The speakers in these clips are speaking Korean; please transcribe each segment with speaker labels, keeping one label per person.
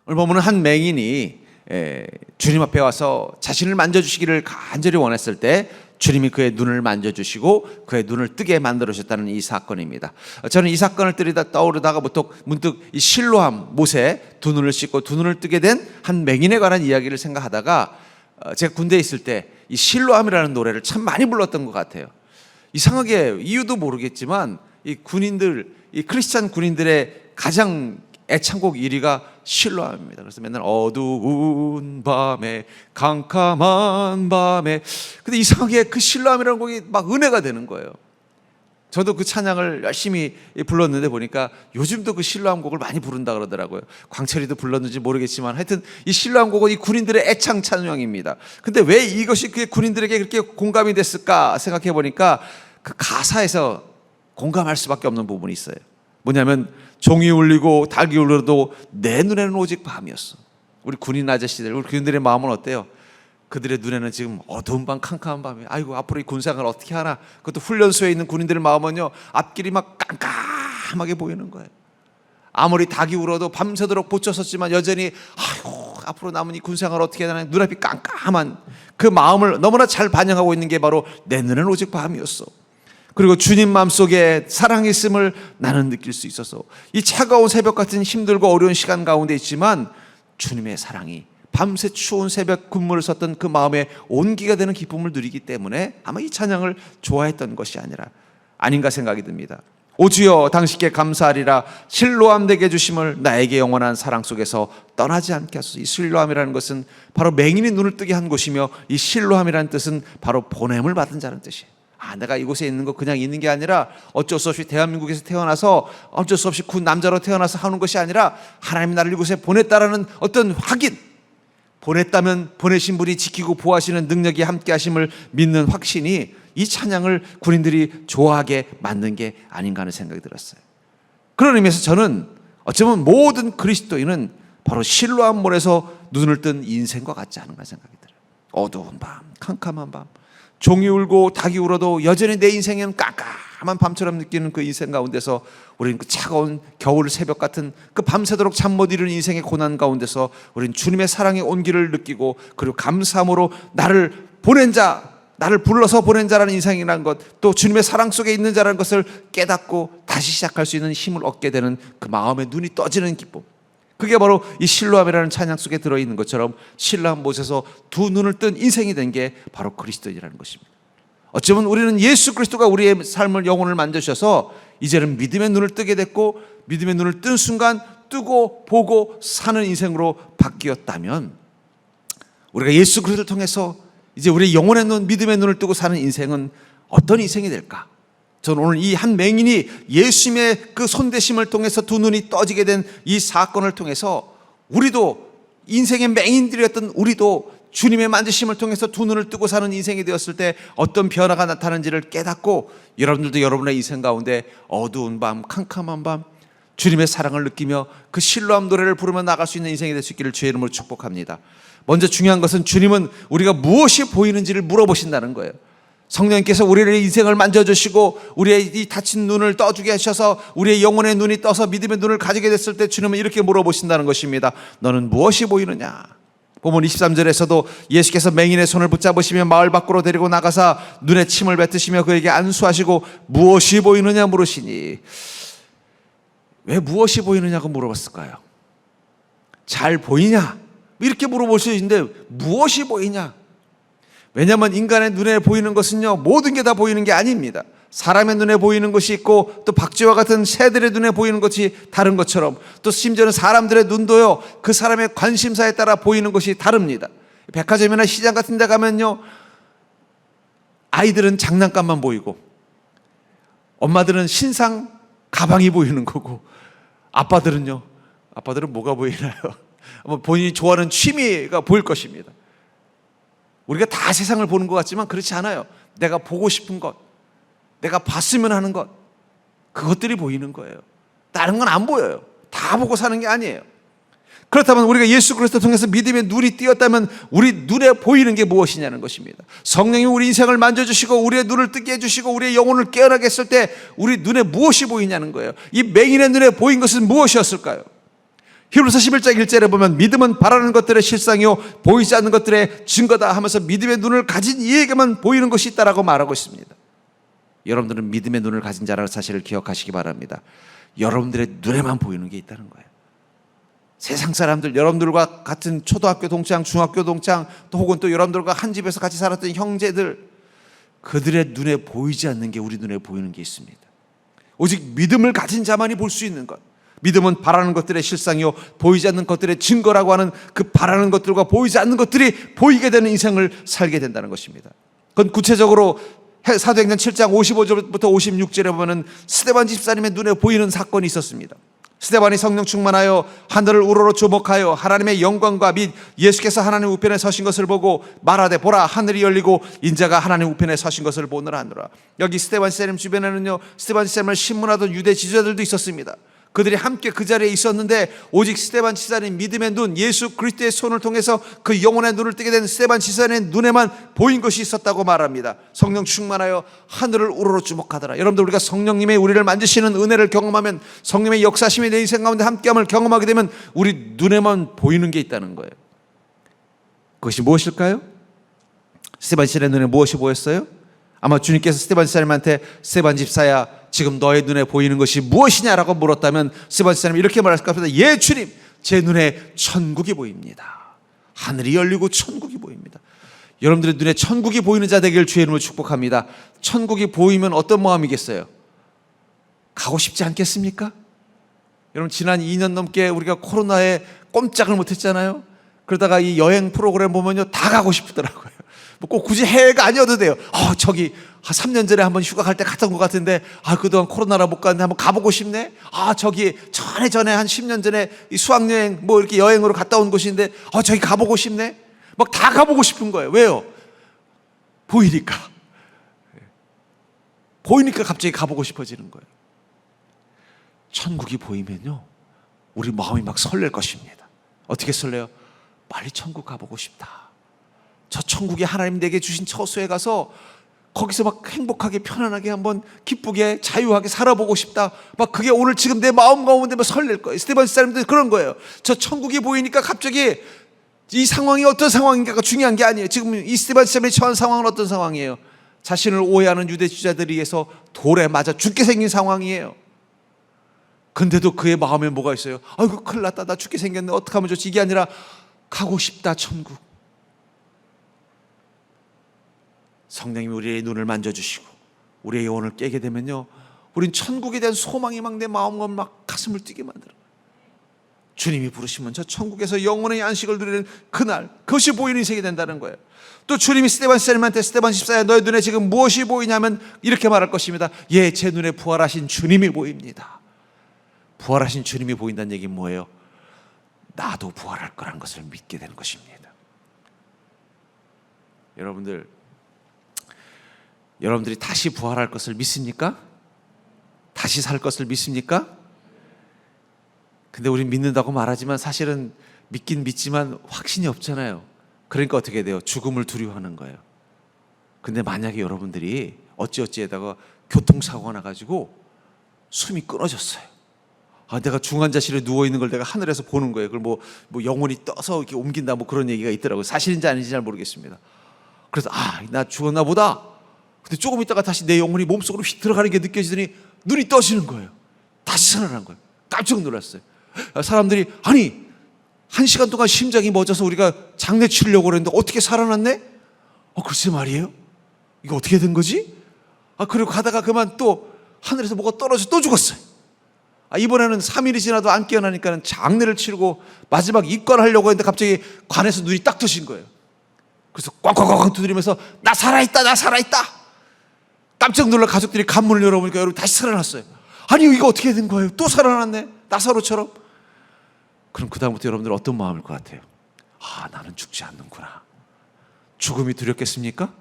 Speaker 1: 오늘 보면은 한 맹인이 주님 앞에 와서 자신을 만져주시기를 간절히 원했을 때 주님이 그의 눈을 만져주시고 그의 눈을 뜨게 만들어주셨다는 이 사건입니다. 저는 이 사건을 떠오르다가 문득 이 실로암, 못에 두 눈을 씻고 두 눈을 뜨게 된 한 맹인에 관한 이야기를 생각하다가 제가 군대에 있을 때 이 실로암이라는 노래를 참 많이 불렀던 것 같아요. 이상하게 이유도 모르겠지만 이 크리스찬 군인들의 가장 애창곡 1위가 실로암입니다. 그래서 맨날 어두운 밤에 캄캄한 밤에, 근데 이상하게 그 실로암이라는 곡이 막 은혜가 되는 거예요. 저도 그 찬양을 열심히 불렀는데 보니까 요즘도 그 실로암 곡을 많이 부른다 그러더라고요. 광철이도 불렀는지 모르겠지만 하여튼 이 실로암 곡은 이 군인들의 애창 찬양입니다. 근데 왜 이것이 그 군인들에게 그렇게 공감이 됐을까 생각해 보니까 그 가사에서 공감할 수밖에 없는 부분이 있어요. 뭐냐면 종이 울리고 닭이 울려도 내 눈에는 오직 밤이었어. 우리 군인 아저씨들, 우리 군인들의 마음은 어때요? 그들의 눈에는 지금 어두운 밤, 캄캄한 밤이, 아이고 앞으로 이 군생활을 어떻게 하나. 그것도 훈련소에 있는 군인들의 마음은요, 앞길이 막 깜깜하게 보이는 거예요. 아무리 닭이 울어도 밤새도록 보초섰지만 여전히 아이고 앞으로 남은 이 군생활을 어떻게 하나. 눈앞이 깜깜한 그 마음을 너무나 잘 반영하고 있는 게 바로 내 눈에는 오직 밤이었어. 그리고 주님 마음속에 사랑이 있음을 나는 느낄 수 있어서 이 차가운 새벽 같은 힘들고 어려운 시간 가운데 있지만 주님의 사랑이 밤새 추운 새벽 근무를 썼던 그 마음에 온기가 되는 기쁨을 누리기 때문에 아마 이 찬양을 좋아했던 것이 아닌가 생각이 듭니다. 오 주여 당신께 감사하리라. 실로암 되게 주심을 나에게 영원한 사랑 속에서 떠나지 않게 하소서. 이 실로암이라는 것은 바로 맹인이 눈을 뜨게 한 곳이며 이 실로암이라는 뜻은 바로 보냄을 받은 자라는 뜻이에요. 내가 이곳에 있는 거 그냥 있는 게 아니라 어쩔 수 없이 대한민국에서 태어나서 어쩔 수 없이 군 남자로 태어나서 하는 것이 아니라 하나님이 나를 이곳에 보냈다라는 어떤 확인, 보냈다면 보내신 분이 지키고 보호하시는 능력이 함께 하심을 믿는 확신이 이 찬양을 군인들이 좋아하게 만든 게 아닌가 하는 생각이 들었어요. 그런 의미에서 저는 어쩌면 모든 그리스도인은 바로 실로암 몰에서 눈을 뜬 인생과 같지 않은가 생각이 들어요. 어두운 밤, 캄캄한 밤, 종이 울고 닭이 울어도 여전히 내 인생에는 깜깜한 밤처럼 느끼는 그 인생 가운데서 우리는 그 차가운 겨울 새벽 같은 그 밤새도록 잠 못 이루는 인생의 고난 가운데서 우리는 주님의 사랑의 온기를 느끼고 그리고 감사함으로 나를 보낸 자, 나를 불러서 보낸 자라는 인생이라는 것, 또 주님의 사랑 속에 있는 자라는 것을 깨닫고 다시 시작할 수 있는 힘을 얻게 되는 그 마음의 눈이 떠지는 기쁨, 그게 바로 이 실로암이라는 찬양 속에 들어있는 것처럼 실로암 못에서 두 눈을 뜬 인생이 된 게 바로 그리스도인이라는 것입니다. 어쩌면 우리는 예수 그리스도가 우리의 삶을, 영혼을 만드셔서 이제는 믿음의 눈을 뜨게 됐고 믿음의 눈을 뜬 순간 뜨고 보고 사는 인생으로 바뀌었다면 우리가 예수 그리스도를 통해서 이제 우리의 영혼의 눈, 믿음의 눈을 뜨고 사는 인생은 어떤 인생이 될까? 저는 오늘 이 한 맹인이 예수님의 그 손대심을 통해서 두 눈이 떠지게 된 이 사건을 통해서 우리도 인생의 맹인들이었던 우리도 주님의 만지심을 통해서 두 눈을 뜨고 사는 인생이 되었을 때 어떤 변화가 나타나는지를 깨닫고 여러분들도 여러분의 인생 가운데 어두운 밤, 캄캄한 밤 주님의 사랑을 느끼며 그 실로암 노래를 부르며 나갈 수 있는 인생이 될 수 있기를 주의 이름으로 축복합니다. 먼저 중요한 것은 주님은 우리가 무엇이 보이는지를 물어보신다는 거예요. 성령님께서 우리의 인생을 만져주시고 우리의 이 다친 눈을 떠주게 하셔서 우리의 영혼의 눈이 떠서 믿음의 눈을 가지게 됐을 때 주님은 이렇게 물어보신다는 것입니다. 너는 무엇이 보이느냐? 보면 23절에서도 예수께서 맹인의 손을 붙잡으시며 마을 밖으로 데리고 나가사 눈에 침을 뱉으시며 그에게 안수하시고 무엇이 보이느냐 물으시니, 왜 무엇이 보이느냐고 물어봤을까요? 잘 보이냐? 이렇게 물어볼 수 있는데 무엇이 보이냐? 왜냐하면 인간의 눈에 보이는 것은요, 모든 게 다 보이는 게 아닙니다. 사람의 눈에 보이는 것이 있고 또 박쥐와 같은 새들의 눈에 보이는 것이 다른 것처럼 또 심지어는 사람들의 눈도요, 그 사람의 관심사에 따라 보이는 것이 다릅니다. 백화점이나 시장 같은 데 가면요, 아이들은 장난감만 보이고 엄마들은 신상 가방이 보이는 거고 아빠들은 뭐가 보이나요? 본인이 좋아하는 취미가 보일 것입니다. 우리가 다 세상을 보는 것 같지만 그렇지 않아요. 내가 보고 싶은 것, 내가 봤으면 하는 것, 그것들이 보이는 거예요. 다른 건 안 보여요. 다 보고 사는 게 아니에요. 그렇다면 우리가 예수 그리스도 통해서 믿음의 눈이 띄었다면 우리 눈에 보이는 게 무엇이냐는 것입니다. 성령이 우리 인생을 만져주시고 우리의 눈을 뜨게 해주시고 우리의 영혼을 깨어나게 했을 때 우리 눈에 무엇이 보이냐는 거예요. 이 맹인의 눈에 보인 것은 무엇이었을까요? 히브리서 11장 1절에 보면 믿음은 바라는 것들의 실상이요 보이지 않는 것들의 증거다 하면서 믿음의 눈을 가진 이에게만 보이는 것이 있다라고 말하고 있습니다. 여러분들은 믿음의 눈을 가진 자라는 사실을 기억하시기 바랍니다. 여러분들의 눈에만 보이는 게 있다는 거예요. 세상 사람들, 여러분들과 같은 초등학교 동창, 중학교 동창, 또 혹은 또 여러분들과 한 집에서 같이 살았던 형제들, 그들의 눈에 보이지 않는 게 우리 눈에 보이는 게 있습니다. 오직 믿음을 가진 자만이 볼 수 있는 것, 믿음은 바라는 것들의 실상이요 보이지 않는 것들의 증거라고 하는 그 바라는 것들과 보이지 않는 것들이 보이게 되는 인생을 살게 된다는 것입니다. 그건 구체적으로 사도행전 7장 55절부터 56절에 보면 스데반 집사님의 눈에 보이는 사건이 있었습니다. 스데반이 성령 충만하여 하늘을 우러러 주목하여 하나님의 영광과 및 예수께서 하나님 우편에 서신 것을 보고 말하되 보라 하늘이 열리고 인자가 하나님 우편에 서신 것을 보느라 하노라. 여기 스데반 집사님 주변에는요 스데반 집사님을 신문하던 유대 지도자들도 있었습니다. 그들이 함께 그 자리에 있었는데 오직 스데반 집사님 믿음의 눈, 예수 그리스도의 손을 통해서 그 영혼의 눈을 뜨게 된 스데반 집사님의 눈에만 보인 것이 있었다고 말합니다. 성령 충만하여 하늘을 우러러 주목하더라. 여러분들, 우리가 성령님의 우리를 만지시는 은혜를 경험하면, 성령의 역사심이 내 인생 가운데 함께함을 경험하게 되면 우리 눈에만 보이는 게 있다는 거예요. 그것이 무엇일까요? 스데반 집사님의 눈에 무엇이 보였어요? 아마 주님께서 스데반 집사님한테 스데반 집사야 지금 너의 눈에 보이는 것이 무엇이냐라고 물었다면 스데반 집사님이 이렇게 말할 것 같습니다. 예 주님, 제 눈에 천국이 보입니다. 하늘이 열리고 천국이 보입니다. 여러분들의 눈에 천국이 보이는 자 되기를 주의 이름으로 축복합니다. 천국이 보이면 어떤 마음이겠어요? 가고 싶지 않겠습니까? 여러분, 지난 2년 넘게 우리가 코로나에 꼼짝을 못했잖아요. 그러다가 이 여행 프로그램 보면요 다 가고 싶더라고요. 꼭 굳이 해외가 아니어도 돼요. 저기 한 3년 전에 한번 휴가 갈 때 갔던 것 같은데 그동안 코로나라 못 갔는데 한번 가보고 싶네. 저기 전에 한 10년 전에 이 수학여행 뭐 이렇게 여행으로 갔다 온 곳인데 저기 가보고 싶네. 막 다 가보고 싶은 거예요. 왜요? 보이니까 갑자기 가보고 싶어지는 거예요. 천국이 보이면요 우리 마음이 막 설렐 것입니다. 어떻게 설레요? 빨리 천국 가보고 싶다. 저 천국에 하나님 내게 주신 처소에 가서 거기서 막 행복하게 편안하게 한번 기쁘게 자유하게 살아보고 싶다. 막 그게 오늘 지금 내 마음 가운데 막 설렐 거예요. 스데반 집사님들 그런 거예요. 저 천국이 보이니까 갑자기 이 상황이 어떤 상황인가가 중요한 게 아니에요. 지금 이 스데반 집사님이 처한 상황은 어떤 상황이에요? 자신을 오해하는 유대 지도자들에 의해서 돌에 맞아 죽게 생긴 상황이에요. 근데도 그의 마음에 뭐가 있어요? 아이고 큰일 났다, 나 죽게 생겼네, 어떡하면 좋지? 이게 아니라 가고 싶다 천국. 성령님이 우리의 눈을 만져주시고 우리의 영혼을 깨게 되면요 우린 천국에 대한 소망이 막 내 마음과 막 가슴을 뛰게 만들어요. 주님이 부르시면 저 천국에서 영혼의 안식을 누리는 그날, 그것이 보이는 인생이 된다는 거예요. 또 주님이 스데반 집사님한테 스데반 집사야 너의 눈에 지금 무엇이 보이냐면 이렇게 말할 것입니다. 예, 제 눈에 부활하신 주님이 보입니다. 부활하신 주님이 보인다는 얘기는 뭐예요? 나도 부활할 거란 것을 믿게 되는 것입니다. 여러분들이 다시 부활할 것을 믿습니까? 다시 살 것을 믿습니까? 근데 우린 믿는다고 말하지만 사실은 믿긴 믿지만 확신이 없잖아요. 그러니까 어떻게 돼요? 죽음을 두려워하는 거예요. 근데 만약에 여러분들이 어찌어찌에다가 교통사고가 나가지고 숨이 끊어졌어요. 내가 중환자실에 누워있는 걸 내가 하늘에서 보는 거예요. 그걸 뭐 영혼이 떠서 이렇게 옮긴다 뭐 그런 얘기가 있더라고요. 사실인지 아닌지 잘 모르겠습니다. 그래서 나 죽었나 보다. 근데 조금 있다가 다시 내 영혼이 몸속으로 휙 들어가는 게 느껴지더니 눈이 떠지는 거예요. 다시 살아난 거예요. 깜짝 놀랐어요. 사람들이 1시간 동안 심장이 멎어서 우리가 장례 치려고 그랬는데 어떻게 살아났네? 글쎄 말이에요. 이거 어떻게 된 거지? 그리고 가다가 그만 또 하늘에서 뭐가 떨어져 또 죽었어요. 이번에는 3일이 지나도 안 깨어나니까 장례를 치르고 마지막 입관하려고 했는데 갑자기 관에서 눈이 딱 뜨신 거예요. 그래서 꽝꽝꽝 두드리면서 나 살아있다, 나 살아있다. 깜짝 놀라 가족들이 관문을 열어보니까 여러분 다시 살아났어요. 이거 어떻게 된 거예요? 또 살아났네, 나사로처럼. 그럼 그 다음부터 여러분들 어떤 마음일 것 같아요? 나는 죽지 않는구나. 죽음이 두렵겠습니까?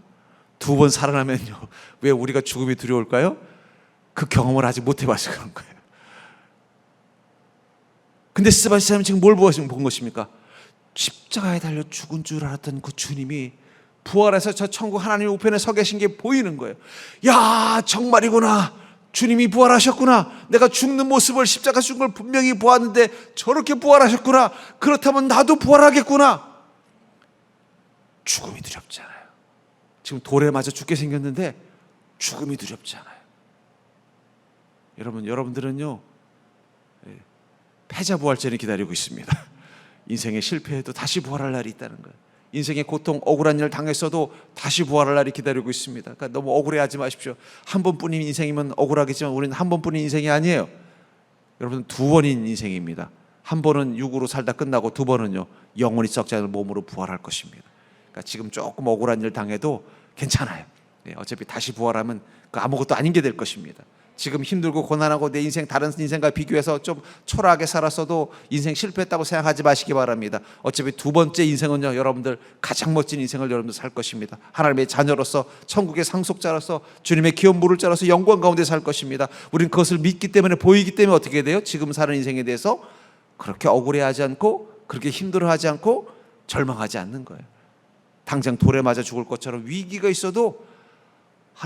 Speaker 1: 2번 살아나면요 왜 우리가 죽음이 두려울까요? 그 경험을 아직 못 해봐서 그런 거예요. 근데 스데반 집사님은 지금 뭘 본 것입니까? 십자가에 달려 죽은 줄 알았던 그 주님이 부활해서 저 천국 하나님 우편에 서 계신 게 보이는 거예요. 야, 정말이구나. 주님이 부활하셨구나. 내가 죽는 모습을 십자가 죽은 걸 분명히 보았는데 저렇게 부활하셨구나. 그렇다면 나도 부활하겠구나. 죽음이 두렵잖아요. 지금 돌에 맞아 죽게 생겼는데 죽음이 두렵잖아요. 여러분들은요, 패자부활전을 기다리고 있습니다. 인생에 실패해도 다시 부활할 날이 있다는 거예요. 인생의 고통, 억울한 일을 당했어도 다시 부활할 날이 기다리고 있습니다. 그러니까 너무 억울해하지 마십시오. 한 번뿐인 인생이면 억울하겠지만 우리는 한 번뿐인 인생이 아니에요. 여러분, 두 번인 인생입니다. 한 번은 육으로 살다 끝나고 두 번은요, 영원히 썩지 않을 몸으로 부활할 것입니다. 그러니까 지금 조금 억울한 일 당해도 괜찮아요. 어차피 다시 부활하면 그 아무것도 아닌 게 될 것입니다. 지금 힘들고 고난하고 내 인생 다른 인생과 비교해서 좀 초라하게 살았어도 인생 실패했다고 생각하지 마시기 바랍니다. 어차피 두 번째 인생은요, 여러분들 가장 멋진 인생을 여러분들 살 것입니다. 하나님의 자녀로서, 천국의 상속자로서, 주님의 기업 물을 자로서 영광 가운데 살 것입니다. 우리는 그것을 믿기 때문에, 보이기 때문에 어떻게 돼요? 지금 사는 인생에 대해서 그렇게 억울해하지 않고, 그렇게 힘들어하지 않고, 절망하지 않는 거예요. 당장 돌에 맞아 죽을 것처럼 위기가 있어도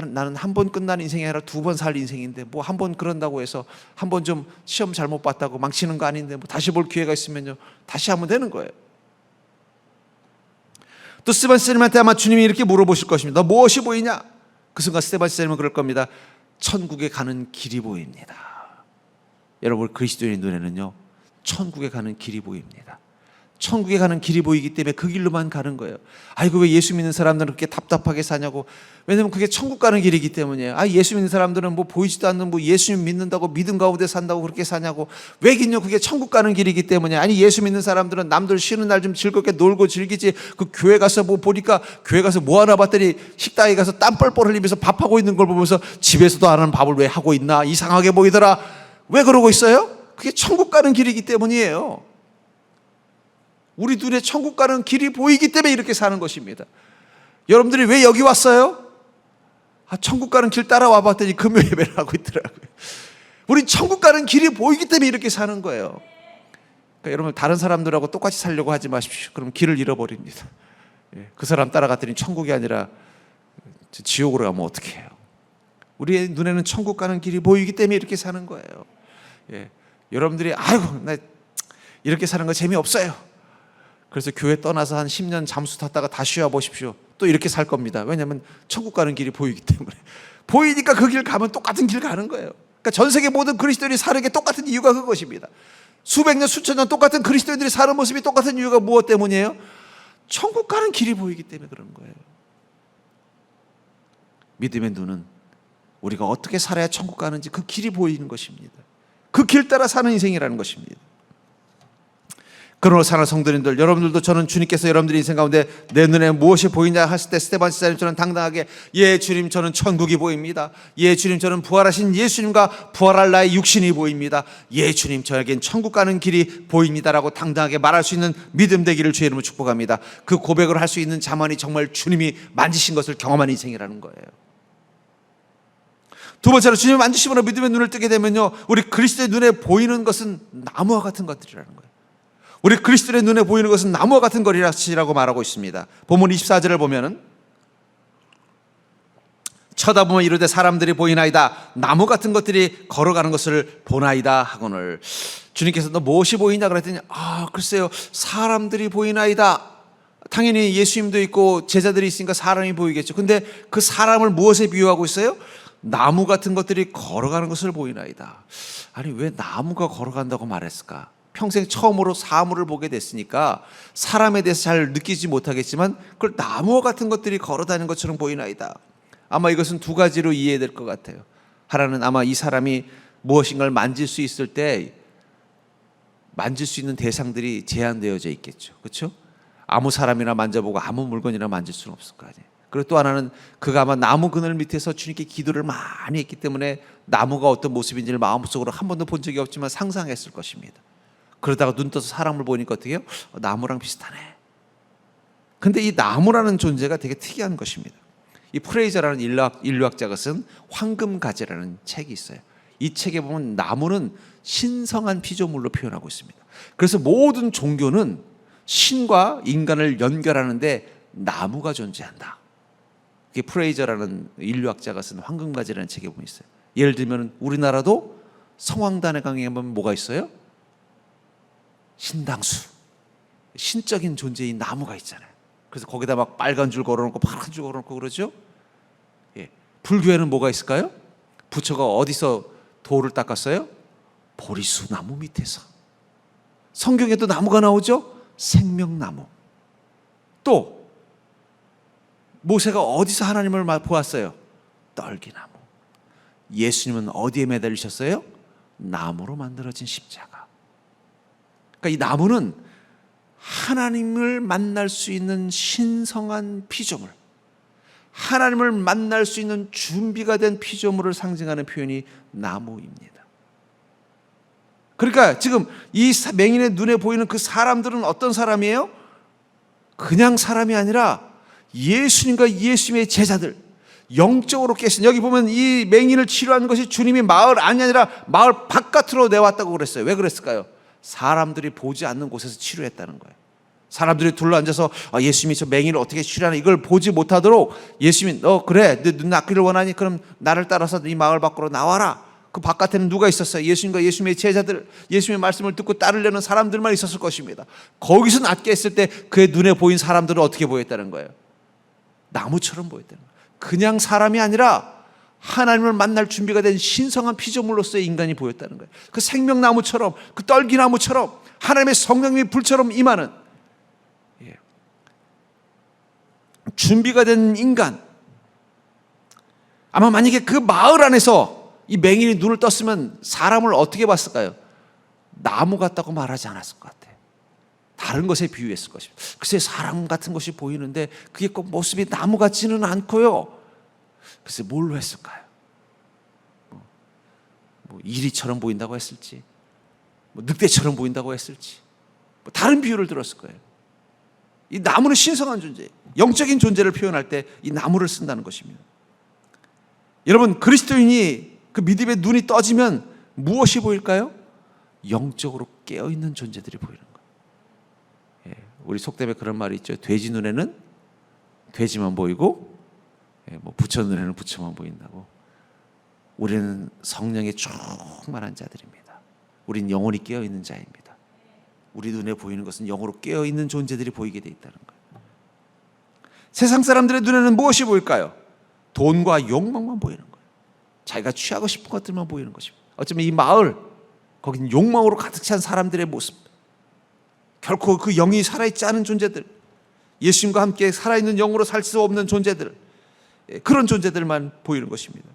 Speaker 1: 나는 한 번 끝난 인생이 아니라 두 번 살 인생인데 뭐 한 번 그런다고 해서 한 번 좀 시험 잘못 봤다고 망치는 거 아닌데 뭐 다시 볼 기회가 있으면요, 다시 하면 되는 거예요. 또 스테반 선생님한테 아마 주님이 이렇게 물어보실 것입니다. 너 무엇이 보이냐? 그 순간 스테반 선생님은 그럴 겁니다. 천국에 가는 길이 보입니다. 여러분, 그리스도인의 눈에는요, 천국에 가는 길이 보입니다. 천국에 가는 길이 보이기 때문에 그 길로만 가는 거예요. 아이고, 왜 예수 믿는 사람들은 그렇게 답답하게 사냐고. 왜냐면 그게 천국 가는 길이기 때문이에요. 예수 믿는 사람들은 뭐 보이지도 않는 뭐 예수님 믿는다고 믿음 가운데 산다고 그렇게 사냐고. 왜긴요? 그게 천국 가는 길이기 때문에. 예수 믿는 사람들은 남들 쉬는 날 좀 즐겁게 놀고 즐기지. 그 교회 가서 뭐 보니까, 교회 가서 뭐 하나 봤더니 식당에 가서 땀 뻘뻘 흘리면서 밥하고 있는 걸 보면서 집에서도 안 하는 밥을 왜 하고 있나, 이상하게 보이더라. 왜 그러고 있어요? 그게 천국 가는 길이기 때문이에요. 우리 눈에 천국 가는 길이 보이기 때문에 이렇게 사는 것입니다. 여러분들이 왜 여기 왔어요? 천국 가는 길 따라와 봤더니 금요 예배를 하고 있더라고요. 우리 천국 가는 길이 보이기 때문에 이렇게 사는 거예요. 그러니까 여러분, 다른 사람들하고 똑같이 살려고 하지 마십시오. 그럼 길을 잃어버립니다. 그 사람 따라갔더니 천국이 아니라 지옥으로 가면 어떻게 해요? 우리의 눈에는 천국 가는 길이 보이기 때문에 이렇게 사는 거예요. 여러분들이 아이고, 나 이렇게 사는 거 재미없어요. 그래서 교회 떠나서 한 10년 잠수 탔다가 다시 와 보십시오. 또 이렇게 살 겁니다. 왜냐하면 천국 가는 길이 보이기 때문에. 보이니까 그 길 가면 똑같은 길 가는 거예요. 그러니까 전 세계 모든 그리스도인이 사는 게 똑같은 이유가 그것입니다. 수백 년, 수천 년 똑같은 그리스도인들이 사는 모습이 똑같은 이유가 무엇 때문이에요? 천국 가는 길이 보이기 때문에 그런 거예요. 믿음의 눈은 우리가 어떻게 살아야 천국 가는지 그 길이 보이는 것입니다. 그 길 따라 사는 인생이라는 것입니다. 그러므로 사랑하는 성도님들, 여러분들도 저는 주님께서 여러분들의 인생 가운데 내 눈에 무엇이 보이냐 하실 때 스테반 집사님처럼 당당하게, 예 주님, 저는 천국이 보입니다. 예 주님, 저는 부활하신 예수님과 부활할 나의 육신이 보입니다. 예 주님, 저에겐 천국 가는 길이 보입니다라고 당당하게 말할 수 있는 믿음 되기를 주의 이름으로 축복합니다. 그 고백을 할 수 있는 자만이 정말 주님이 만지신 것을 경험한 인생이라는 거예요. 두 번째로, 주님이 만지심으로 믿음의 눈을 뜨게 되면요, 우리 그리스도의 눈에 보이는 것은 나무와 같은 것들이라는 거예요. 우리 그리스도의 눈에 보이는 것은 나무와 같은 것이라고 말하고 있습니다. 본문 24절을 보면은, 쳐다보면 이르되 사람들이 보이나이다, 나무 같은 것들이 걸어가는 것을 보나이다 하거늘. 주님께서 너 무엇이 보이냐 그랬더니, 글쎄요, 사람들이 보이나이다. 당연히 예수님도 있고 제자들이 있으니까 사람이 보이겠죠. 근데 그 사람을 무엇에 비유하고 있어요? 나무 같은 것들이 걸어가는 것을 보이나이다. 왜 나무가 걸어간다고 말했을까? 평생 처음으로 사물을 보게 됐으니까 사람에 대해서 잘 느끼지 못하겠지만 그걸 나무 같은 것들이 걸어다니는 것처럼 보이나이다. 아마 이것은 두 가지로 이해될 것 같아요. 하나는 아마 이 사람이 무엇인가를 만질 수 있을 때 만질 수 있는 대상들이 제한되어져 있겠죠. 그렇죠? 아무 사람이나 만져보고 아무 물건이나 만질 수는 없을 거 아니에요. 그리고 또 하나는 그가 아마 나무 그늘 밑에서 주님께 기도를 많이 했기 때문에 나무가 어떤 모습인지를 마음속으로 한 번도 본 적이 없지만 상상했을 것입니다. 그러다가 눈 떠서 사람을 보니까 어떻게 해요? 나무랑 비슷하네. 근데 이 나무라는 존재가 되게 특이한 것입니다. 이 프레이저라는 인류학자가 쓴 황금가지라는 책이 있어요. 이 책에 보면 나무는 신성한 피조물로 표현하고 있습니다. 그래서 모든 종교는 신과 인간을 연결하는데 나무가 존재한다. 그게 프레이저라는 인류학자가 쓴 황금가지라는 책에 보면 있어요. 예를 들면 우리나라도 성황단에 가면 뭐가 있어요? 신당수, 신적인 존재인 나무가 있잖아요. 그래서 거기다 막 빨간 줄 걸어놓고 파란 줄 걸어놓고 그러죠. 예. 불교에는 뭐가 있을까요? 부처가 어디서 돌을 닦았어요? 보리수 나무 밑에서. 성경에도 나무가 나오죠? 생명나무. 또 모세가 어디서 하나님을 보았어요? 떨기나무. 예수님은 어디에 매달리셨어요? 나무로 만들어진 십자가. 그러니까 이 나무는 하나님을 만날 수 있는 신성한 피조물, 하나님을 만날 수 있는 준비가 된 피조물을 상징하는 표현이 나무입니다. 그러니까 지금 이 맹인의 눈에 보이는 그 사람들은 어떤 사람이에요? 그냥 사람이 아니라 예수님과 예수님의 제자들, 영적으로 깨신. 여기 보면 이 맹인을 치료한 것이 주님이 마을 안이 아니라 마을 바깥으로 내왔다고 그랬어요. 왜 그랬을까요? 사람들이 보지 않는 곳에서 치료했다는 거예요. 사람들이 둘러앉아서 예수님이 저 맹인을 어떻게 치료하나 이걸 보지 못하도록 예수님이 너 그래 내 눈 낫기를 원하니 그럼 나를 따라서 이 마을 밖으로 나와라. 그 바깥에는 누가 있었어요? 예수님과 예수님의 제자들, 예수님의 말씀을 듣고 따르려는 사람들만 있었을 것입니다. 거기서 낫게 했을 때 그의 눈에 보인 사람들은 어떻게 보였다는 거예요? 나무처럼 보였다는 거예요. 그냥 사람이 아니라 하나님을 만날 준비가 된 신성한 피조물로서의 인간이 보였다는 거예요. 그 생명나무처럼, 그 떨기나무처럼, 하나님의 성령님이 불처럼 임하는 준비가 된 인간. 아마 만약에 그 마을 안에서 이 맹인이 눈을 떴으면 사람을 어떻게 봤을까요? 나무 같다고 말하지 않았을 것 같아요. 다른 것에 비유했을 것입니다. 글쎄 사람 같은 것이 보이는데 그게 꼭 모습이 나무 같지는 않고요. 글쎄 뭘로 했을까요? 뭐 이리처럼 보인다고 했을지, 뭐 늑대처럼 보인다고 했을지, 뭐 다른 비유를 들었을 거예요. 이 나무는 신성한 존재, 영적인 존재를 표현할 때 이 나무를 쓴다는 것입니다. 여러분, 그리스도인이 그 믿음의 눈이 떠지면 무엇이 보일까요? 영적으로 깨어있는 존재들이 보이는 거예요. 우리 속담에 그런 말이 있죠. 돼지 눈에는 돼지만 보이고 뭐 부처 눈에는 부처만 보인다고. 우리는 성령에 충만한 자들입니다. 우린 영혼이 깨어있는 자입니다. 우리 눈에 보이는 것은 영으로 깨어있는 존재들이 보이게 돼 있다는 거예요. 세상 사람들의 눈에는 무엇이 보일까요? 돈과 욕망만 보이는 거예요. 자기가 취하고 싶은 것들만 보이는 것입니다. 어쩌면 이 마을, 거긴 욕망으로 가득 찬 사람들의 모습, 결코 그 영이 살아있지 않은 존재들, 예수님과 함께 살아있는 영으로 살 수 없는 존재들, 그런 존재들만 보이는 것입니다.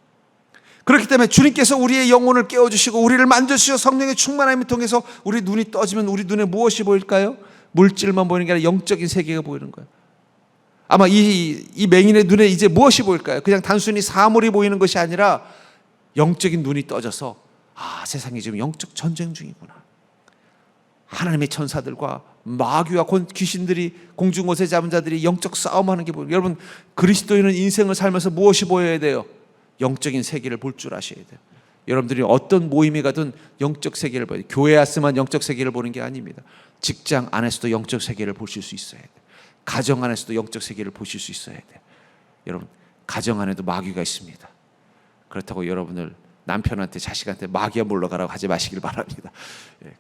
Speaker 1: 그렇기 때문에 주님께서 우리의 영혼을 깨워주시고 우리를 만져주시고 성령의 충만함을 통해서 우리 눈이 떠지면 우리 눈에 무엇이 보일까요? 물질만 보이는 게 아니라 영적인 세계가 보이는 거예요. 아마 이 맹인의 눈에 이제 무엇이 보일까요? 그냥 단순히 사물이 보이는 것이 아니라 영적인 눈이 떠져서 세상이 지금 영적 전쟁 중이구나. 하나님의 천사들과 마귀와 귀신들이, 공중곳에 잡은 자들이 영적 싸움하는 게 보여요. 여러분, 그리스도인은 인생을 살면서 무엇이 보여야 돼요? 영적인 세계를 볼 줄 아셔야 돼요. 여러분들이 어떤 모임에 가든 영적 세계를 봐야 돼요. 교회 왔으면 영적 세계를 보는 게 아닙니다. 직장 안에서도 영적 세계를 보실 수 있어야 돼요. 가정 안에서도 영적 세계를 보실 수 있어야 돼요. 여러분, 가정 안에도 마귀가 있습니다. 그렇다고 여러분을 남편한테 자식한테 마귀야 물러가라고 하지 마시길 바랍니다.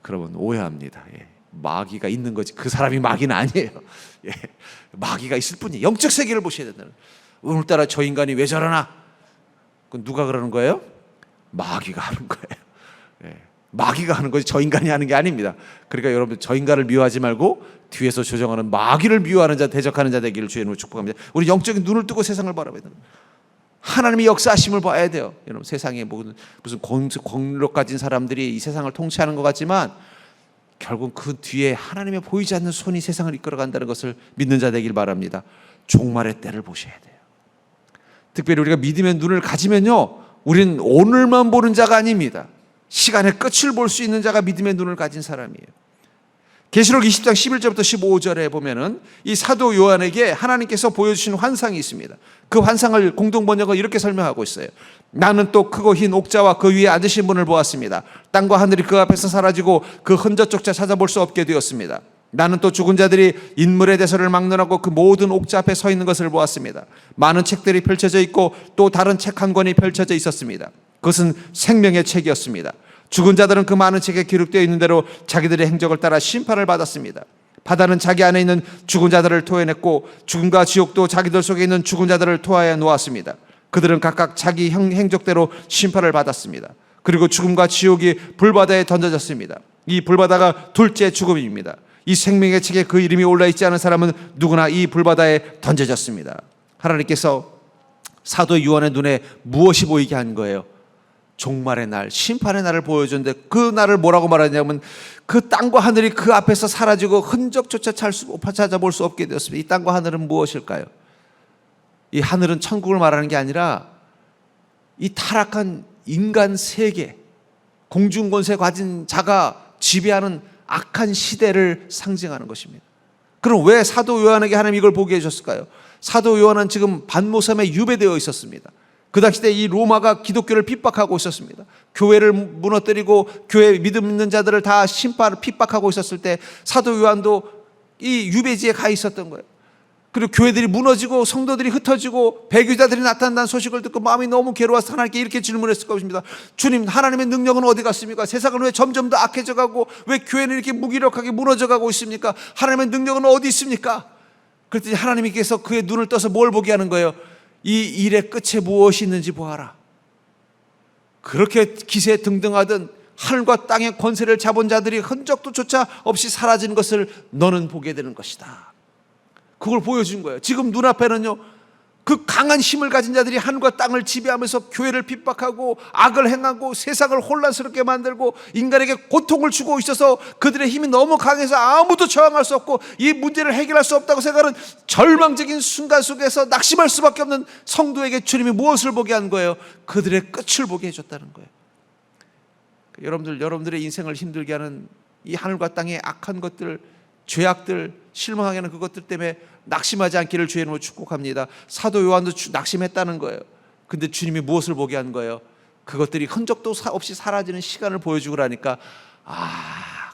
Speaker 1: 그러면 오해합니다. 마귀가 있는 거지 그 사람이 마귀는 아니에요. 마귀가 있을 뿐이에요. 영적 세계를 보셔야 된다는 거예요. 오늘따라 저 인간이 왜 저러나? 그건 누가 그러는 거예요? 마귀가 하는 거예요. 마귀가 하는 거지 저 인간이 하는 게 아닙니다. 그러니까 여러분, 저 인간을 미워하지 말고 뒤에서 조정하는 마귀를 미워하는 자, 대적하는 자 되기를 주의 이름으로 축복합니다. 우리 영적인 눈을 뜨고 세상을 바라봐야 됩니다. 하나님의 역사하심을 봐야 돼요. 여러분, 세상에 무슨 권력 가진 사람들이 이 세상을 통치하는 것 같지만 결국 그 뒤에 하나님의 보이지 않는 손이 세상을 이끌어간다는 것을 믿는 자 되길 바랍니다. 종말의 때를 보셔야 돼요. 특별히 우리가 믿음의 눈을 가지면요, 우리는 오늘만 보는 자가 아닙니다. 시간의 끝을 볼 수 있는 자가 믿음의 눈을 가진 사람이에요. 계시록 20장 11절부터 15절에 보면은 이 사도 요한에게 하나님께서 보여주신 환상이 있습니다. 그 환상을 공동번역은 이렇게 설명하고 있어요. 나는 또 크고 흰 옥자와 그 위에 앉으신 분을 보았습니다. 땅과 하늘이 그 앞에서 사라지고 그 흔적조차 찾아볼 수 없게 되었습니다. 나는 또 죽은 자들이 인물의 대설을 막론하고 그 모든 옥자 앞에 서 있는 것을 보았습니다. 많은 책들이 펼쳐져 있고 또 다른 책 한 권이 펼쳐져 있었습니다. 그것은 생명의 책이었습니다. 죽은 자들은 그 많은 책에 기록되어 있는 대로 자기들의 행적을 따라 심판을 받았습니다. 바다는 자기 안에 있는 죽은 자들을 토해냈고 죽음과 지옥도 자기들 속에 있는 죽은 자들을 토하여 놓았습니다. 그들은 각각 자기 행적대로 심판을 받았습니다. 그리고 죽음과 지옥이 불바다에 던져졌습니다. 이 불바다가 둘째 죽음입니다. 이 생명의 책에 그 이름이 올라있지 않은 사람은 누구나 이 불바다에 던져졌습니다. 하나님께서 사도 요한의 눈에 무엇이 보이게 한 거예요? 종말의 날, 심판의 날을 보여줬는데 그 날을 뭐라고 말하냐면 그 땅과 하늘이 그 앞에서 사라지고 흔적조차 찾아볼 수 없게 되었습니다. 이 땅과 하늘은 무엇일까요? 이 하늘은 천국을 말하는 게 아니라 이 타락한 인간 세계, 공중권세 가진 자가 지배하는 악한 시대를 상징하는 것입니다. 그럼 왜 사도 요한에게 하나님 이걸 보게 해줬을까요? 사도 요한은 지금 반모섬에 유배되어 있었습니다. 그 당시 때 이 로마가 기독교를 핍박하고 있었습니다. 교회를 무너뜨리고 교회 믿음 있는 자들을 다 핍박하고 있었을 때 사도 요한도 이 유배지에 가 있었던 거예요. 그리고 교회들이 무너지고 성도들이 흩어지고 배교자들이 나타난다는 소식을 듣고 마음이 너무 괴로워서 하나님께 이렇게 질문했을 것입니다. 주님, 하나님의 능력은 어디 갔습니까? 세상은 왜 점점 더 악해져 가고 왜 교회는 이렇게 무기력하게 무너져 가고 있습니까? 하나님의 능력은 어디 있습니까? 그랬더니 하나님께서 그의 눈을 떠서 뭘 보게 하는 거예요? 이 일의 끝에 무엇이 있는지 보아라. 그렇게 기세 등등하던 하늘과 땅의 권세를 잡은 자들이 흔적도조차 없이 사라진 것을 너는 보게 되는 것이다. 그걸 보여준 거예요. 지금 눈앞에는요, 그 강한 힘을 가진 자들이 하늘과 땅을 지배하면서 교회를 핍박하고 악을 행하고 세상을 혼란스럽게 만들고 인간에게 고통을 주고 있어서 그들의 힘이 너무 강해서 아무도 저항할 수 없고 이 문제를 해결할 수 없다고 생각하는 절망적인 순간 속에서 낙심할 수밖에 없는 성도에게 주님이 무엇을 보게 한 거예요? 그들의 끝을 보게 해줬다는 거예요. 여러분들의 인생을 힘들게 하는 이 하늘과 땅의 악한 것들, 죄악들, 실망하게 하는 그것들 때문에 낙심하지 않기를 주의 이름으로 축복합니다. 사도 요한도 낙심했다는 거예요. 근데 주님이 무엇을 보게 한 거예요? 그것들이 흔적도 없이 사라지는 시간을 보여주고 그러니까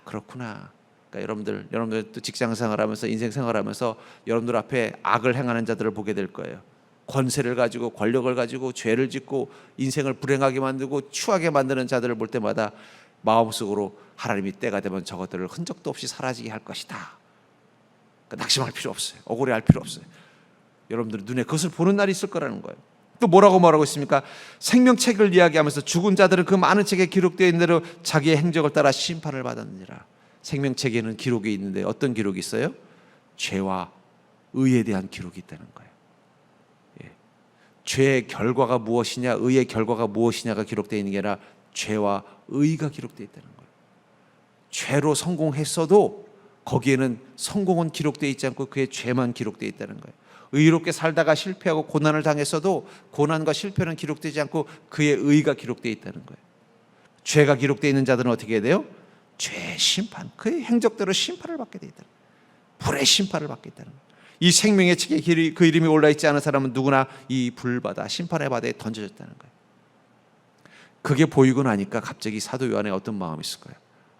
Speaker 1: 그렇구나. 그러니까 여러분들 또 직장 생활하면서 인생 생활하면서 여러분들 앞에 악을 행하는 자들을 보게 될 거예요. 권세를 가지고 권력을 가지고 죄를 짓고 인생을 불행하게 만들고 추하게 만드는 자들을 볼 때마다 마음속으로 하나님이 때가 되면 저것들을 흔적도 없이 사라지게 할 것이다. 그러니까 낙심할 필요 없어요. 억울해할 필요 없어요. 여러분들 눈에 그것을 보는 날이 있을 거라는 거예요. 또 뭐라고 말하고 있습니까? 생명책을 이야기하면서 죽은 자들은 그 많은 책에 기록되어 있는 대로 자기의 행적을 따라 심판을 받았느니라. 생명책에는 기록이 있는데 어떤 기록이 있어요? 죄와 의에 대한 기록이 있다는 거예요. 죄의 결과가 무엇이냐, 의의 결과가 무엇이냐가 기록되어 있는 게 아니라 죄와 의가 기록되어 있다는 거예요. 죄로 성공했어도 거기에는 성공은 기록되어 있지 않고 그의 죄만 기록되어 있다는 거예요. 의롭게 살다가 실패하고 고난을 당했어도 고난과 실패는 기록되지 않고 그의 의가 기록되어 있다는 거예요. 죄가 기록되어 있는 자들은 어떻게 해야 돼요? 죄의 심판, 그의 행적대로 심판을 받게 되어 있다는 거예요. 불의 심판을 받게 있다는 거예요. 이 생명의 책에 그 이름이 올라있지 않은 사람은 누구나 이 불바다, 심판의 바다에 던져졌다는 거예요. 그게 보이고 나니까 갑자기 사도 요한의 어떤 마음이 있을까요?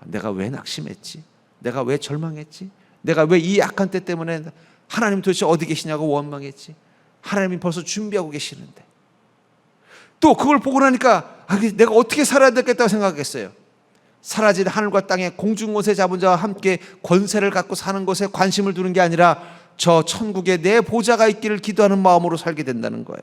Speaker 1: 내가 왜 낙심했지? 내가 왜 절망했지? 내가 왜 이 악한 때 때문에 하나님 도대체 어디 계시냐고 원망했지? 하나님이 벌써 준비하고 계시는데. 또 그걸 보고 나니까 내가 어떻게 살아야 되겠다고 생각했어요. 사라진 하늘과 땅의 공중곳에 잡은 자와 함께 권세를 갖고 사는 것에 관심을 두는 게 아니라 저 천국에 내 보좌가 있기를 기도하는 마음으로 살게 된다는 거예요.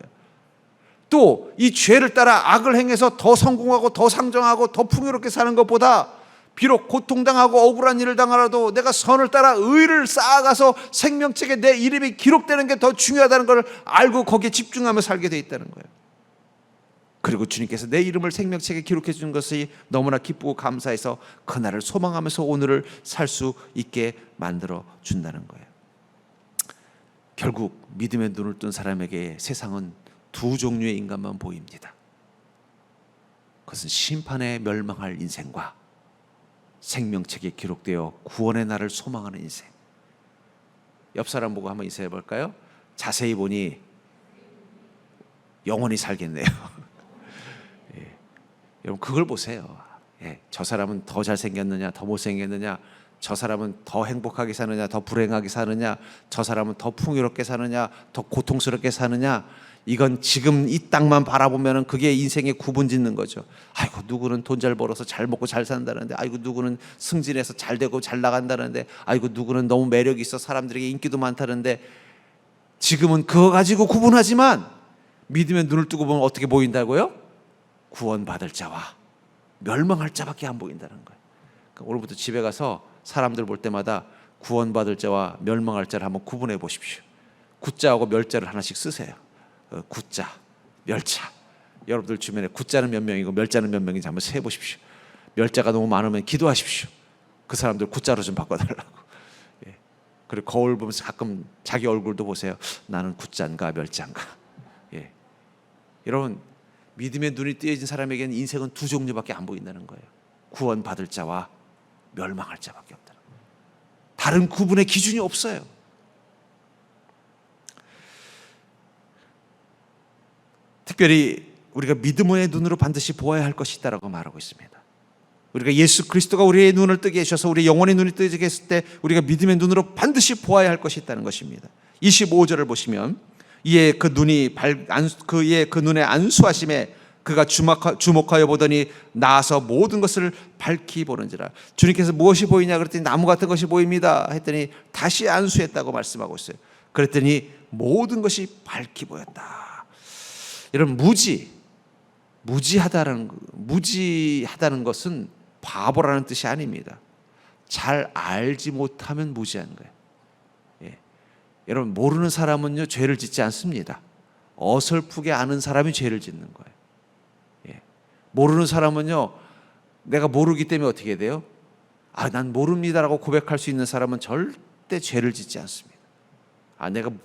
Speaker 1: 또 이 죄를 따라 악을 행해서 더 성공하고 더 상정하고 더 풍요롭게 사는 것보다 비록 고통당하고 억울한 일을 당하라도 내가 선을 따라 의를 쌓아가서 생명책에 내 이름이 기록되는 게 더 중요하다는 걸 알고 거기에 집중하며 살게 돼 있다는 거예요. 그리고 주님께서 내 이름을 생명책에 기록해 주는 것이 너무나 기쁘고 감사해서 그날을 소망하면서 오늘을 살 수 있게 만들어 준다는 거예요. 결국 믿음의 눈을 뜬 사람에게 세상은 두 종류의 인간만 보입니다. 그것은 심판에 멸망할 인생과 생명책에 기록되어 구원의 날을 소망하는 인생. 옆 사람 보고 한번 인사해 볼까요? 자세히 보니 영원히 살겠네요. 예. 여러분 그걸 보세요. 예. 저 사람은 더 잘생겼느냐 더 못생겼느냐, 저 사람은 더 행복하게 사느냐 더 불행하게 사느냐, 저 사람은 더 풍요롭게 사느냐 더 고통스럽게 사느냐, 이건 지금 이 땅만 바라보면 그게 인생의 구분 짓는 거죠. 아이고 누구는 돈 잘 벌어서 잘 먹고 잘 산다는데, 아이고 누구는 승진해서 잘 되고 잘 나간다는데, 아이고 누구는 너무 매력이 있어 사람들에게 인기도 많다는데, 지금은 그거 가지고 구분하지만 믿음의 눈을 뜨고 보면 어떻게 보인다고요? 구원받을 자와 멸망할 자밖에 안 보인다는 거예요. 그러니까 오늘부터 집에 가서 사람들 볼 때마다 구원받을 자와 멸망할 자를 한번 구분해 보십시오. 구자하고 멸자를 하나씩 쓰세요. 구자, 멸자. 여러분들 주변에 구자는 몇 명이고 멸자는 몇 명인지 한번 세 보십시오. 멸자가 너무 많으면 기도하십시오. 그 사람들 구자로 좀 바꿔달라고. 예. 그리고 거울 보면서 가끔 자기 얼굴도 보세요. 나는 구자인가 멸자인가. 예. 여러분, 믿음의 눈이 뜨여진 사람에게는 인생은 두 종류밖에 안 보인다는 거예요. 구원받을 자와 멸망할 자밖에 없다는 거예요. 다른 구분의 기준이 없어요. 특별히 우리가 믿음의 눈으로 반드시 보아야 할 것이 있다라고 말하고 있습니다. 우리가 예수 그리스도가 우리의 눈을 뜨게 하셔서 우리 영혼의 눈이 뜨게 했을 때 우리가 믿음의 눈으로 반드시 보아야 할 것이 있다는 것입니다. 25절을 보시면 이에 그 눈이 그의 그 눈에 안수하심에 그가 주목하여 보더니 나아서 모든 것을 밝히 보는지라. 주님께서 무엇이 보이냐 그랬더니 나무 같은 것이 보입니다 했더니 다시 안수했다고 말씀하고 있어요. 그랬더니 모든 것이 밝히 보였다. 여러분, 무지하다는 것은 바보라는 뜻이 아닙니다. 잘 알지 못하면 무지한 거예요. 예. 여러분, 모르는 사람은요 죄를 짓지 않습니다. 어설프게 아는 사람이 죄를 짓는 거예요. 예. 모르는 사람은요, 내가 모르기 때문에 어떻게 돼요? 난 모릅니다라고 고백할 수 있는 사람은 절대 죄를 짓지 않습니다.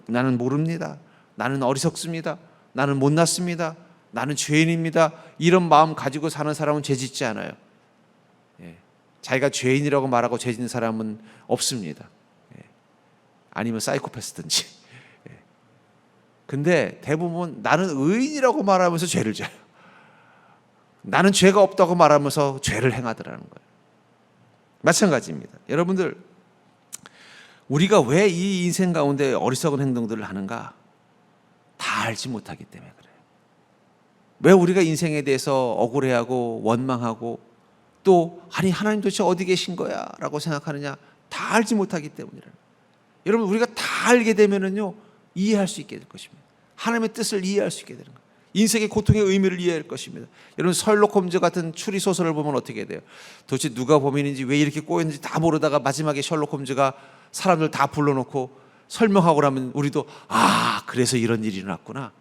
Speaker 1: 나는 모릅니다. 나는 어리석습니다. 나는 못났습니다. 나는 죄인입니다. 이런 마음 가지고 사는 사람은 죄 짓지 않아요. 예. 자기가 죄인이라고 말하고 죄 짓는 사람은 없습니다. 예. 아니면 사이코패스든지. 예. 근데 대부분 나는 의인이라고 말하면서 죄를 져요. 나는 죄가 없다고 말하면서 죄를 행하더라는 거예요. 마찬가지입니다. 여러분들, 우리가 왜 이 인생 가운데 어리석은 행동들을 하는가? 다 알지 못하기 때문에 그래요. 왜 우리가 인생에 대해서 억울해하고 원망하고 또 하나님 도대체 어디 계신 거야? 라고 생각하느냐? 다 알지 못하기 때문이라는 거예요. 여러분, 우리가 다 알게 되면은요 이해할 수 있게 될 것입니다. 하나님의 뜻을 이해할 수 있게 되는 거예요. 인생의 고통의 의미를 이해할 것입니다. 여러분, 셜록 홈즈 같은 추리 소설을 보면 어떻게 돼요? 도대체 누가 범인인지 왜 이렇게 꼬였는지 다 모르다가 마지막에 셜록 홈즈가 사람들 다 불러놓고 설명하고 나면 우리도 그래서 이런 일이 일어났구나.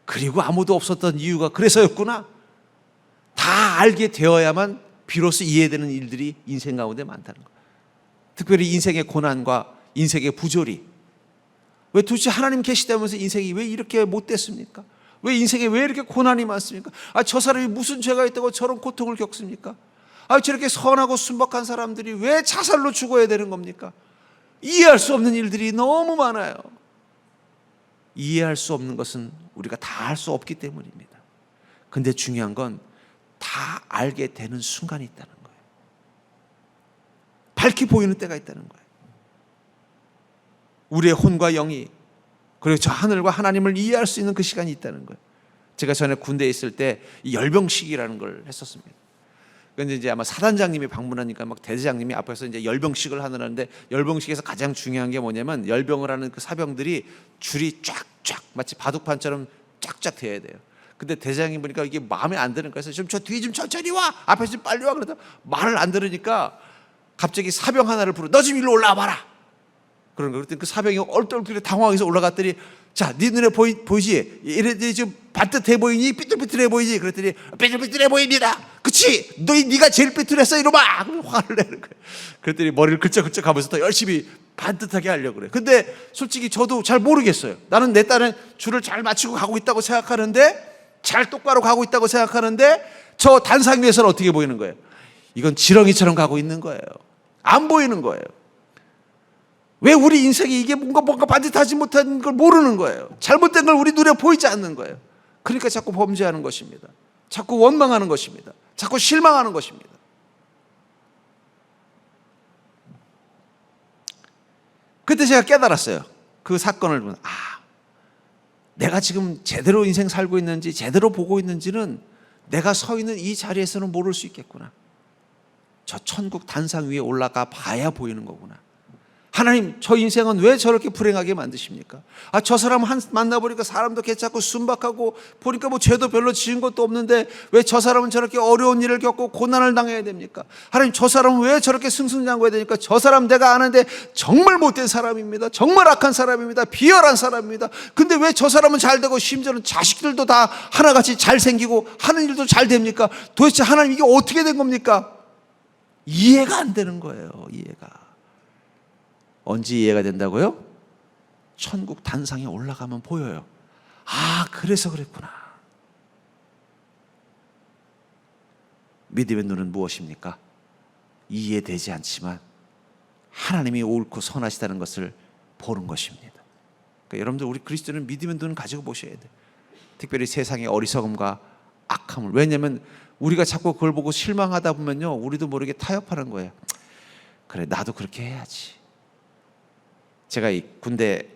Speaker 1: 그리고 아무도 없었던 이유가 그래서였구나. 다 알게 되어야만 비로소 이해되는 일들이 인생 가운데 많다는 거예요. 특별히 인생의 고난과 인생의 부조리. 왜 도대체 하나님 계시다면서 인생이 왜 이렇게 못됐습니까? 왜 인생에 왜 이렇게 고난이 많습니까? 저 사람이 무슨 죄가 있다고 저런 고통을 겪습니까? 저렇게 선하고 순박한 사람들이 왜 자살로 죽어야 되는 겁니까? 이해할 수 없는 일들이 너무 많아요. 이해할 수 없는 것은 우리가 다 할 수 없기 때문입니다. 근데 중요한 건 다 알게 되는 순간이 있다는 거예요. 밝히 보이는 때가 있다는 거예요. 우리의 혼과 영이, 그리고 저 하늘과 하나님을 이해할 수 있는 그 시간이 있다는 거예요. 제가 전에 군대에 있을 때 이 열병식이라는 걸 했었습니다. 근데 이제 아마 사단장님이 방문하니까 막 대대장님이 앞에서 이제 열병식을 하느라는데, 열병식에서 가장 중요한 게 뭐냐면 열병을 하는 그 사병들이 줄이 쫙쫙 마치 바둑판처럼 쫙쫙 돼야 돼요. 근데 대장님 보니까 이게 마음에 안 드는 거예요. 좀 저 뒤에 좀 천천히 와, 앞에 좀 빨리 와. 그러다 말을 안 들으니까 갑자기 사병 하나를 부르, 너 좀 일로 올라와 봐라. 그런 거. 그랬더니 그 사병이 얼떨결에 당황해서 올라갔더니, 자, 네 눈에 보이지? 얘네들이 지금 반듯해 보이니? 삐뚤삐뚤해 보이지? 그랬더니 삐뚤삐뚤해 보입니다. 그치? 네가 제일 삐뚤했어 이놈아! 화를 내는 거예요. 그랬더니 머리를 긁적긁적 하면서 더 열심히 반듯하게 하려고 그래요. 근데 솔직히 저도 잘 모르겠어요. 나는 내 딸은 줄을 잘 맞추고 가고 있다고 생각하는데, 잘 똑바로 가고 있다고 생각하는데, 저 단상 위에서는 어떻게 보이는 거예요? 이건 지렁이처럼 가고 있는 거예요. 안 보이는 거예요. 왜 우리 인생이 이게 뭔가 반듯하지 못한 걸 모르는 거예요. 잘못된 걸 우리 눈에 보이지 않는 거예요. 그러니까 자꾸 범죄하는 것입니다. 자꾸 원망하는 것입니다. 자꾸 실망하는 것입니다. 그때 제가 깨달았어요. 그 사건을 보면 내가 지금 제대로 인생 살고 있는지 제대로 보고 있는지는 내가 서 있는 이 자리에서는 모를 수 있겠구나. 저 천국 단상 위에 올라가 봐야 보이는 거구나. 하나님, 저 인생은 왜 저렇게 불행하게 만드십니까? 저 사람 만나보니까 사람도 괜찮고 순박하고 보니까 뭐 죄도 별로 지은 것도 없는데 왜 저 사람은 저렇게 어려운 일을 겪고 고난을 당해야 됩니까? 하나님, 저 사람은 왜 저렇게 승승장구해야 되니까? 저 사람 내가 아는데 정말 못된 사람입니다. 정말 악한 사람입니다. 비열한 사람입니다. 근데 왜 저 사람은 잘 되고 심지어는 자식들도 다 하나같이 잘생기고 하는 일도 잘 됩니까? 도대체 하나님, 이게 어떻게 된 겁니까? 이해가 안 되는 거예요. 이해가. 언제 이해가 된다고요? 천국 단상에 올라가면 보여요. 그래서 그랬구나. 믿음의 눈은 무엇입니까? 이해되지 않지만 하나님이 옳고 선하시다는 것을 보는 것입니다. 그러니까 여러분들, 우리 그리스도는 믿음의 눈을 가지고 보셔야 돼요. 특별히 세상의 어리석음과 악함을. 왜냐하면 우리가 자꾸 그걸 보고 실망하다 보면요, 우리도 모르게 타협하는 거예요. 그래, 나도 그렇게 해야지. 제가 이 군대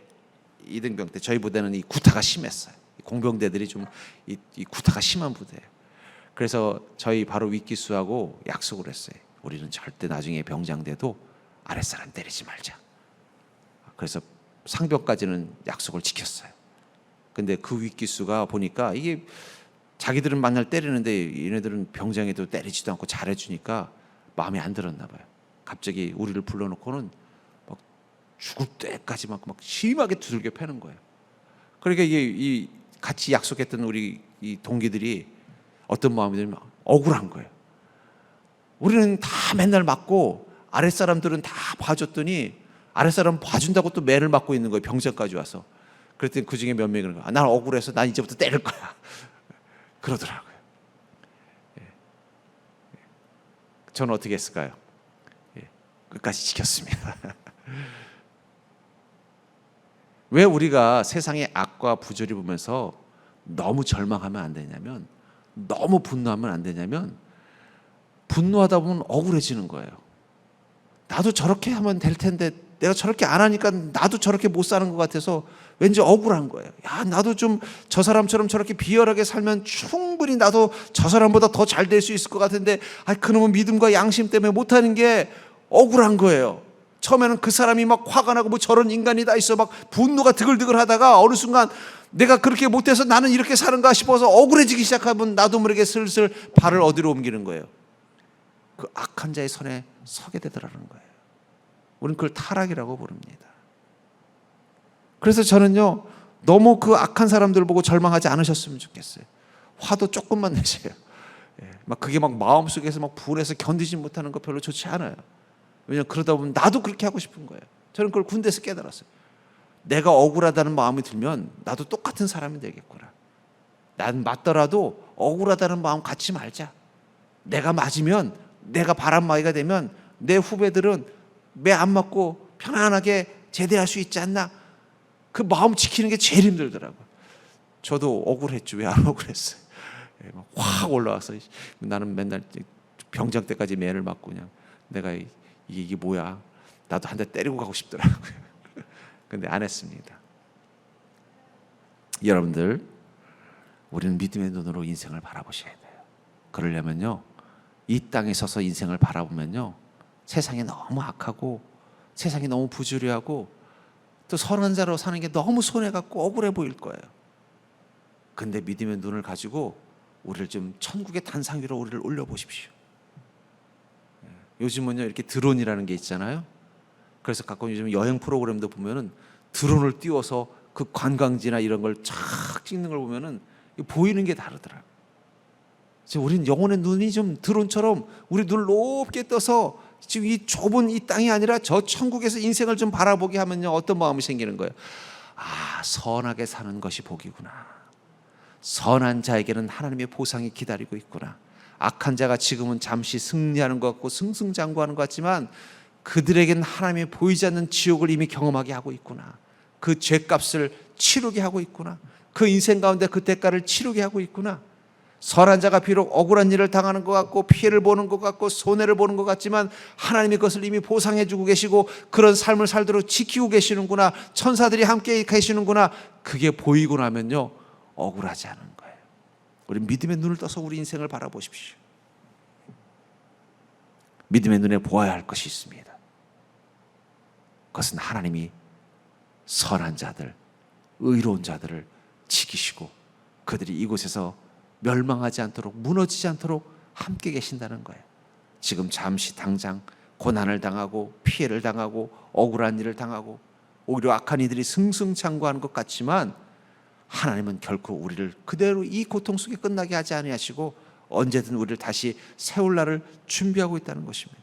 Speaker 1: 2등병 때 저희 부대는 이 구타가 심했어요. 공병대들이 좀 이 구타가 심한 부대예요. 그래서 저희 바로 윗기수하고 약속을 했어요. 우리는 절대 나중에 병장 돼도 아랫사람 때리지 말자. 그래서 상병까지는 약속을 지켰어요. 근데 그 윗기수가 보니까 이게 자기들은 맨날 때리는데 얘네들은 병장에도 때리지도 않고 잘해주니까 마음에 안 들었나 봐요. 갑자기 우리를 불러놓고는 죽을 때까지 막 심하게 두들겨 패는 거예요. 그러니까 이 같이 약속했던 우리 이 동기들이 어떤 마음이 들면 억울한 거예요. 우리는 다 맨날 맞고 아랫사람들은 다 봐줬더니 아랫사람 봐준다고 또 매를 맞고 있는 거예요. 병장까지 와서. 그랬더니 그 중에 몇 명이 그런 거야. 난 억울해서 난 이제부터 때릴 거야. 그러더라고요. 저는 어떻게 했을까요? 끝까지 지켰습니다. 왜 우리가 세상의 악과 부조리 보면서 너무 절망하면 안 되냐면, 너무 분노하면 안 되냐면, 분노하다 보면 억울해지는 거예요. 나도 저렇게 하면 될 텐데 내가 저렇게 안 하니까 나도 저렇게 못 사는 것 같아서 왠지 억울한 거예요. 나도 좀 저 사람처럼 저렇게 비열하게 살면 충분히 나도 저 사람보다 더 잘 될 수 있을 것 같은데 그놈은 믿음과 양심 때문에 못하는 게 억울한 거예요. 처음에는 그 사람이 막 화가 나고 뭐 저런 인간이 다 있어 막 분노가 드글드글 하다가 어느 순간 내가 그렇게 못해서 나는 이렇게 사는가 싶어서 억울해지기 시작하면 나도 모르게 슬슬 발을 어디로 옮기는 거예요? 그 악한 자의 선에 서게 되더라는 거예요. 우리는 그걸 타락이라고 부릅니다. 그래서 저는요, 너무 그 악한 사람들 보고 절망하지 않으셨으면 좋겠어요. 화도 조금만 내세요. 막 그게 막 마음속에서 막 분해서 견디지 못하는 거 별로 좋지 않아요. 왜냐하면 그러다 보면 나도 그렇게 하고 싶은 거예요. 저는 그걸 군대에서 깨달았어요. 내가 억울하다는 마음이 들면 나도 똑같은 사람이 되겠구나. 난 맞더라도 억울하다는 마음 갖지 말자. 내가 맞으면, 내가 바람막이가 되면 내 후배들은 매 안 맞고 편안하게 제대할 수 있지 않나. 그 마음 지키는 게 제일 힘들더라고요. 저도 억울했죠. 왜 안 억울했어요? 확 올라와서 나는 맨날 병장 때까지 매를 맞고 그냥 내가 이게 뭐야? 나도 한 대 때리고 가고 싶더라고요. 근데 안 했습니다. 여러분들, 우리는 믿음의 눈으로 인생을 바라보셔야 돼요. 그러려면요, 이 땅에 서서 인생을 바라보면요, 세상이 너무 악하고 세상이 너무 부조리하고 또 선한 자로 사는 게 너무 손해갖고 억울해 보일 거예요. 근데 믿음의 눈을 가지고 우리를 좀 천국의 단상 위로 우리를 올려보십시오. 요즘은요, 이렇게 드론이라는 게 있잖아요. 그래서 가끔 요즘 여행 프로그램도 보면은 드론을 띄워서 그 관광지나 이런 걸 쫙 찍는 걸 보면은 보이는 게 다르더라고요. 우리는 영혼의 눈이 좀 드론처럼 우리 눈을 높게 떠서 지금 이 좁은 이 땅이 아니라 저 천국에서 인생을 좀 바라보게 하면요, 어떤 마음이 생기는 거예요? 선하게 사는 것이 복이구나. 선한 자에게는 하나님의 보상이 기다리고 있구나. 악한 자가 지금은 잠시 승리하는 것 같고 승승장구하는 것 같지만 그들에게는 하나님이 보이지 않는 지옥을 이미 경험하게 하고 있구나. 그 죄값을 치르게 하고 있구나. 그 인생 가운데 그 대가를 치르게 하고 있구나. 선한 자가 비록 억울한 일을 당하는 것 같고 피해를 보는 것 같고 손해를 보는 것 같지만 하나님이 그것을 이미 보상해 주고 계시고 그런 삶을 살도록 지키고 계시는구나, 천사들이 함께 계시는구나, 그게 보이고 나면요 억울하지 않은 거예요. 우리 믿음의 눈을 떠서 우리 인생을 바라보십시오. 믿음의 눈에 보아야 할 것이 있습니다. 그것은 하나님이 선한 자들, 의로운 자들을 지키시고 그들이 이곳에서 멸망하지 않도록, 무너지지 않도록 함께 계신다는 거예요. 지금 잠시 당장 고난을 당하고 피해를 당하고 억울한 일을 당하고 오히려 악한 이들이 승승장구하는 것 같지만 하나님은 결코 우리를 그대로 이 고통 속에 끝나게 하지 아니하시고 언제든 우리를 다시 세울 날을 준비하고 있다는 것입니다.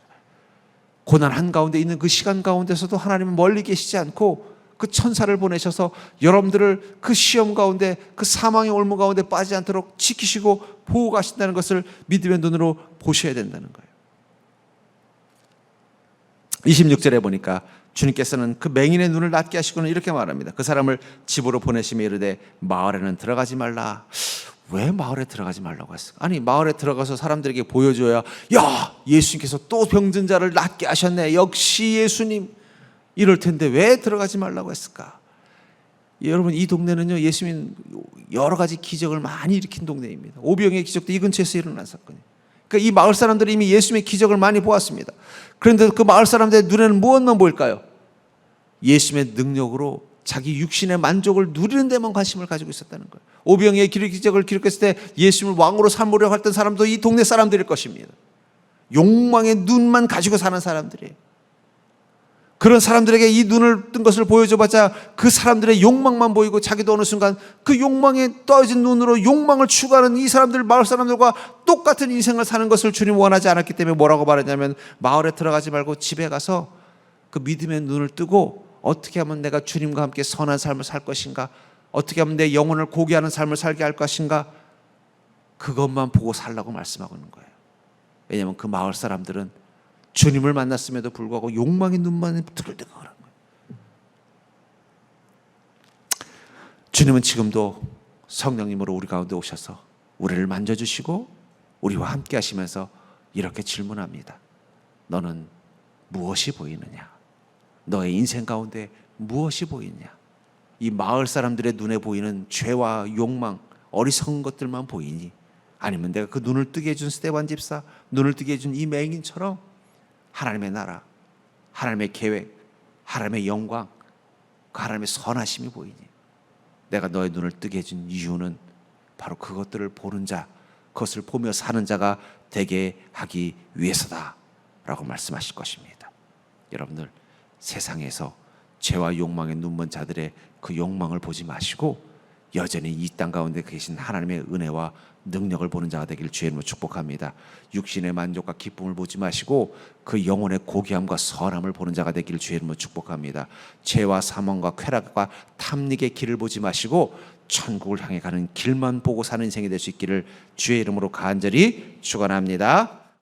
Speaker 1: 고난 한가운데 있는 그 시간 가운데서도 하나님은 멀리 계시지 않고 그 천사를 보내셔서 여러분들을 그 시험 가운데, 그 사망의 올무 가운데 빠지지 않도록 지키시고 보호하신다는 것을 믿음의 눈으로 보셔야 된다는 거예요. 26절에 보니까 주님께서는 그 맹인의 눈을 낫게 하시고는 이렇게 말합니다. 그 사람을 집으로 보내시며 이르되 마을에는 들어가지 말라. 왜 마을에 들어가지 말라고 했을까? 아니, 마을에 들어가서 사람들에게 보여줘야, 야, 예수님께서 또 병든 자를 낫게 하셨네, 역시 예수님, 이럴 텐데 왜 들어가지 말라고 했을까? 여러분, 이 동네는요 예수님 여러 가지 기적을 많이 일으킨 동네입니다. 오병의 기적도 이 근처에서 일어난 사건이에요. 그러니까 이 마을 사람들이 이미 예수님의 기적을 많이 보았습니다. 그런데 그 마을 사람들의 눈에는 무엇만 보일까요? 예수님의 능력으로 자기 육신의 만족을 누리는 데만 관심을 가지고 있었다는 거예요. 오병의 기적을 기록했을 때 예수님을 왕으로 삼으려고 했던 사람도 이 동네 사람들일 것입니다. 욕망의 눈만 가지고 사는 사람들이에요. 그런 사람들에게 이 눈을 뜬 것을 보여줘봤자 그 사람들의 욕망만 보이고 자기도 어느 순간 그 욕망에 떠진 눈으로 욕망을 추구하는 이 사람들, 마을 사람들과 똑같은 인생을 사는 것을 주님 원하지 않았기 때문에 뭐라고 말했냐면 마을에 들어가지 말고 집에 가서 그 믿음의 눈을 뜨고 어떻게 하면 내가 주님과 함께 선한 삶을 살 것인가, 어떻게 하면 내 영혼을 고귀하는 삶을 살게 할 것인가, 그것만 보고 살라고 말씀하고 있는 거예요. 왜냐하면 그 마을 사람들은 주님을 만났음에도 불구하고 욕망의 눈만 뜨글뜨글한 거예요. 주님은 지금도 성령님으로 우리 가운데 오셔서 우리를 만져주시고 우리와 함께 하시면서 이렇게 질문합니다. 너는 무엇이 보이느냐? 너의 인생 가운데 무엇이 보이느냐? 이 마을 사람들의 눈에 보이는 죄와 욕망, 어리석은 것들만 보이니? 아니면 내가 그 눈을 뜨게 해준 스데반 집사, 눈을 뜨게 해준 이 맹인처럼 하나님의 나라, 하나님의 계획, 하나님의 영광, 그 하나님의 선하심이 보이니? 내가 너의 눈을 뜨게 해준 이유는 바로 그것들을 보는 자, 그것을 보며 사는 자가 되게 하기 위해서다 라고 말씀하실 것입니다. 여러분들, 세상에서 죄와 욕망에 눈먼 자들의 그 욕망을 보지 마시고 여전히 이 땅 가운데 계신 하나님의 은혜와 능력을 보는 자가 되길 주의 이름으로 축복합니다. 육신의 만족과 기쁨을 보지 마시고 그 영혼의 고귀함과 선함을 보는 자가 되길 주의 이름으로 축복합니다. 죄와 사망과 쾌락과 탐닉의 길을 보지 마시고 천국을 향해 가는 길만 보고 사는 인생이 될 수 있기를 주의 이름으로 간절히 축원합니다.